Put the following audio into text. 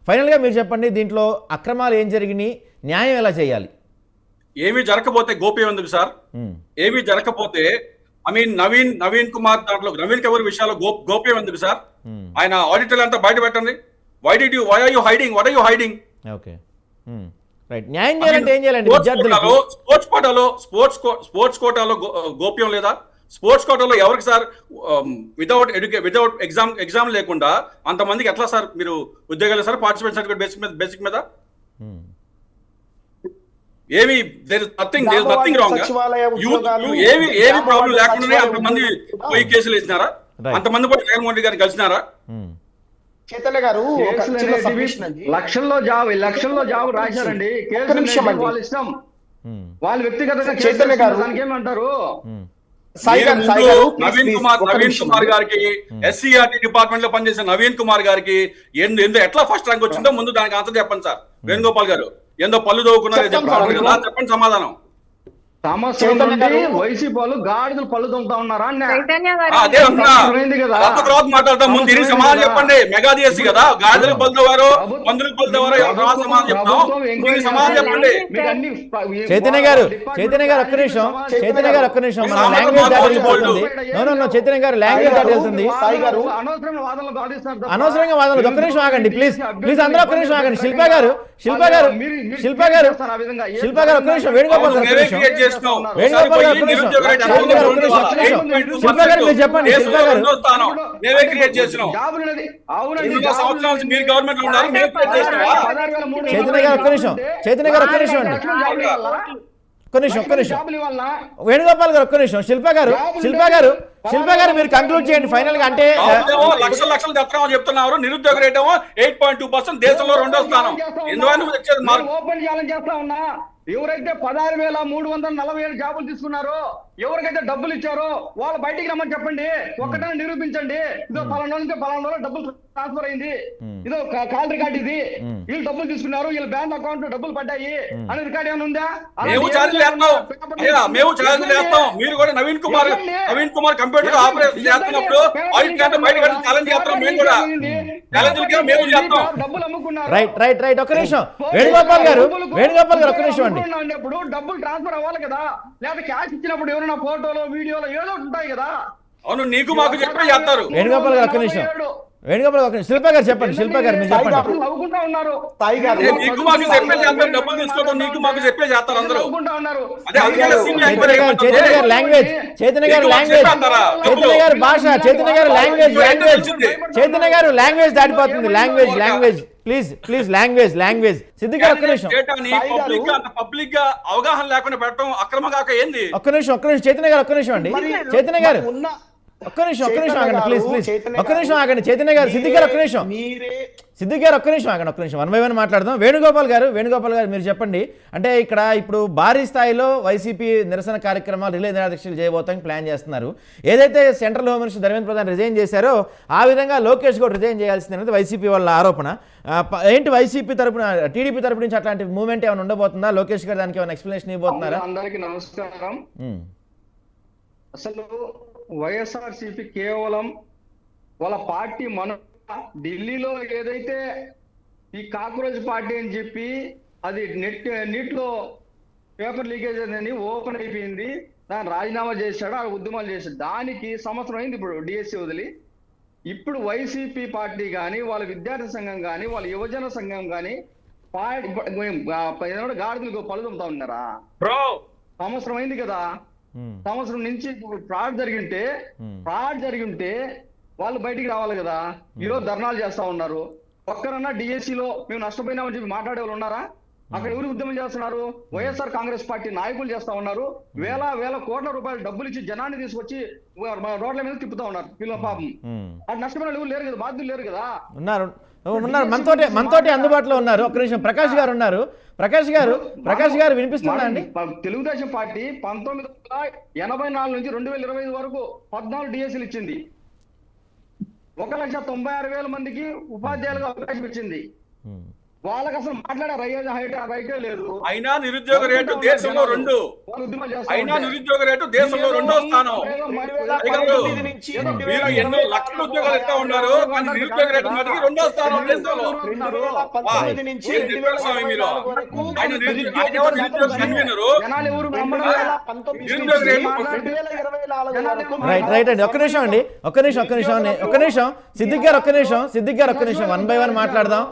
ఫైనల్గా మీరు చెప్పండి, దీంట్లో అక్రమాలు ఏం జరిగినాయి, న్యాయం ఎలా చేయాలి? ఏమీ జరగకపోతే గోప్యం ఎందుకు సార్? ఏమీ జరగకపోతే నవీన్ కుమార్ దాంట్లో నవీన్ కపూర్ విషయాల్లో గోప్యం ఎందుకు సార్? ఆయన ఆడిటర్ అంతా బయట పెట్టండి. Why are you hiding? What are you hiding? Okay, right. న్యాయం చేయాలంటే ఏం చేయాలండి? విద్యార్థులకు స్పోర్ట్స్ కోటాలో గోప్యం లేదా? స్పోర్ట్స్ కోటాలో ఎవరికి సార్ వితౌట్ ఎగ్జామ్ లేకుండా అంతమందికి ఎట్లా సార్ మీరు ఉద్యోగాలు సార్? పార్టిసిపేట్ సర్టిఫికేట్ బేసిక్ మీద ఏమి నథింగ్ రాంగ్. ఏమి ప్రాబ్లం లేకుండానే అంతమంది పోయి కేసులు వేసినారా? అంతమంది కూడా జగన్మోహన్ రెడ్డి గారిని కలిసినారా? చైతన్య గారు లక్షల్లో జాబ్ రాశారండి. వాళ్ళ ఇష్టం, వాళ్ళ వ్యక్తిగతంగా చైతన్య గారు ఏమంటారు? నవీన్ కుమార్ గారికి ఎస్సీఆర్టీ డిపార్ట్మెంట్ లో పనిచేసిన నవీన్ కుమార్ గారికి ఎట్లా ఫస్ట్ ర్యాంక్ వచ్చిందో ముందు దానికి ఆన్సర్ చెప్పండి సార్. వేణుగోపాల్ గారు ఎంతో పళ్ళు దోవుకున్నారు చెప్పండి సమాధానం. సంవత్సరం నుండి వైసీపీ వాళ్ళు గాడిదలు పళ్ళు దొంగతా ఉన్నారా? తర్వాత మాట్లాడతాం. ముందు దీనికి సమాధానం చెప్పండి. మెగా డిఎస్సీ కదా, గాడిదలకు పలుతవారు, మందులకు పలుతవారు, సమాధానం చెప్తాం. సమాధానం చెప్పండి. చైతన్య గారు ఒక్క నిమిషం. చైతన్య గారు ఒక్క నిమిషం. మన లాంగ్వేజ్ దాటి వెళ్ళిపోతుంది. చైతన్య గారు లాంగ్వేజ్ దాటి వెళ్తుంది. అనవసరంగా వాదనలు. ఒక్క నిమిషం ఆగండి ప్లీజ్. అందరూ ఒక్క నిమిషం ఆగండి. శిల్ప గారు ఒక్క నిమిషం. వేణుగోపాల్ గారు ఒక్క నిమిషం. చెప్పండి. చైతన్య గారు ఒక్క నిమిషం అండి. ఒక్క నిమిషం. వేణుగోపాల్ గారు ఒక్క నిమిషం. శిల్ప గారు మీరు కంక్లూడ్ చేయండి ఫైనల్ గా. అంటే లక్షలు చెప్తున్నారు. నిరుద్యోగ రేట్ 8.2%, దేశంలో 2వ స్థానం. ఓపెన్ ఛాలెంజ్ చేస్తా ఉన్నా. ఎవరైతే 16,347 జాబులు తీసుకున్నారో, ఎవరికైతే డబ్బులు ఇచ్చారో వాళ్ళు బయటికి రమ్మని చెప్పండి. ఒక్కటనే నిరూపించండి. ఇదో పలానా నుంచి పలానా డబ్బులు ట్రాన్స్ఫర్ అయింది, ఇదో కాల్ రికార్డ్, ఇది వీళ్ళు డబ్బులు తీసుకున్నారు, వీళ్ళ బ్యాంక్ అకౌంట్ డబ్బులు పడ్డాయి అని రికార్డ్ ఏమైనా ఉందా? మేము ఛార్జ్ చేస్తాం. మీరు కూడా నవీన్ కుమార్ కంప్యూటర్ ఆపరేషన్ చేస్తున్నప్పుడు ఛాలెంజ్ చేస్తాం. మేము కూడా మేము చేస్తాం. డబ్బులు అమ్ముకున్నారు. రైట్. ఒక్క నిమిషం. వేణుగోపాల్ గారు ఒక్క నిమిషం అండి. డబ్బులు ట్రాన్స్ఫర్ అవ్వాలి కదా, లేదా క్యాష్ ఇచ్చినప్పుడు ఎవరైనా ఫోటోలో వీడియోలో ఏదో ఉంటాయి కదా. అవును, నీకు మాకు చెప్పి చేస్తారు. వేణుగోపాల్ గారు ఒక్క నిమిషం. శిల్ప గారు చెప్పండి. శిల్ప గారు మీరు చెప్పండి. చైతన్య గారు భాష, చైతన్య గారు లాంగ్వేజ్ దాటిపోతుంది. Language please language. సిద్దిక్ గారు ఒక్క నిమిషం. పబ్లిక్ గా అవగాహన లేకుండా పెట్టడం అక్రమంగా ఏంది? ఒక్క నిమిషం. చైతన్య గారు ఒక్క నిమిషం అండి. చైతన్య గారు ఒక్క నిమిషం ఆగండి ప్లీజ్. ఒక్క నిమిషం ఆగండి. చైతన్య గారు, సిద్దిక్ గారు ఒక్క నిమిషం. ఆగండి ఒక్క నిమిషం. 1 by 1 మాట్లాడదాం. వేణుగోపాల్ గారు మీరు చెప్పండి. అంటే ఇప్పుడు భారీ స్థాయిలో వైసీపీ నిరసన కార్యక్రమాలు, రిలే నిరాదీక్షలు చేయబోతానికి ప్లాన్ చేస్తున్నారు. ఏదైతే central home minister Dharmendra Pradhan resign చేశారో ఆ విధంగా లోకేష్ కూడా రిజైన్ చేయాల్సింది అనేది వైసీపీ వాళ్ళ ఆరోపణ. ఏంటి వైసీపీ తరపున, టీడీపీ తరపు నుంచి అట్లాంటి మూవ్మెంట్ ఏమైనా ఉండబోతుందా? లోకేష్ గారు దానికి ఏమైనా ఎక్స్ప్లెనేషన్ ఇవ్వబోతున్నారా? అందరికీ నమస్కారం. అసలు వైఎస్ఆర్సీపీ కేవలం వాళ్ళ పార్టీ ఢిల్లీలో ఏదైతే ఈ కాక్రోచ్ పార్టీ అని చెప్పి అది నీటిలో పేపర్ లీకేజ్ అని ఓపెన్ అయిపోయింది. దాన్ని రాజీనామా చేశాడు, ఆ ఉద్యమాలు చేశాడు. దానికి సంవత్సరం అయింది ఇప్పుడు డిఎస్సి వదిలి. ఇప్పుడు వైసీపీ పార్టీ కానీ, వాళ్ళ విద్యార్థి సంఘం కానీ, వాళ్ళ యువజన సంఘం కానీ గాడిదలకు పలుదుంతా ఉన్నారా? సంవత్సరం అయింది కదా. సంవత్సరం నుంచి ఫ్రాడ్ జరిగింటే వాళ్ళు బయటికి రావాలి కదా. ఈరోజు ధర్నాలు చేస్తా ఉన్నారు. ఒక్కరన్నా డిఎస్సిలో మేము నష్టపోయినామని చెప్పి మాట్లాడే వాళ్ళు ఉన్నారా? అక్కడ ఎవరు ఉద్యమం చేస్తున్నారు? వైఎస్ఆర్ కాంగ్రెస్ పార్టీ నాయకులు చేస్తా ఉన్నారు. వేల కోట్ల రూపాయలు డబ్బులు ఇచ్చి జనాన్ని తీసుకొచ్చి రోడ్ల మీద తిప్పుతా ఉన్నారు. పిల్లల పాపం అది నష్టపోయిన ఎవరు లేరు కదా, బాధ్యులు లేరు కదా. ఉన్నారు. మనతోటి అందుబాటులో ఉన్నారు. ఒక్క నిమిషం. ప్రకాష్ గారు ఉన్నారు. ప్రకాష్ గారు వినిపిస్తుందా అండి? తెలుగుదేశం పార్టీ 1984 నుంచి 2025 వరకు 14 డిఎస్సీలు ఇచ్చింది. 1,96,000 మందికి ఉపాధ్యాయులుగా అవకాశం ఇచ్చింది. వాళ్ళకి అసలు మాట్లాడే రైటే లేదు. అయినా నిరుద్యోగ రేటు దేశంలో 2. వాళ్ళు ఉద్యమాలు చేస్తా అయినా ఉంటే. నిరుద్యోగ రేటు దేశంలో 2వ స్థానం. 2019 నుంచి మీరు ఎన్నో లక్షల ఉద్యోగాలు ఇస్తా ఉన్నారు, కానీ నిరుద్యోగ రేటు మటుకు 2వ స్థానం దేశంలో. 2019 నుంచి ఏం చెప్పారు స్వామి మీరు? ఆయన నిరుద్యోగ కన్వీనరు. జనాలు ఎవరు నమ్మడం లేదు. 2019 నిరుద్యోగ నుంచి రేటు 2024 వరకు రైట్ అండి. ఒక్క నిమిషం అండి, ఒక్క నిమిషం సిద్దిక్ గారు, ఒక్క నిమిషం 1 by 1 మాట్లాడదాం.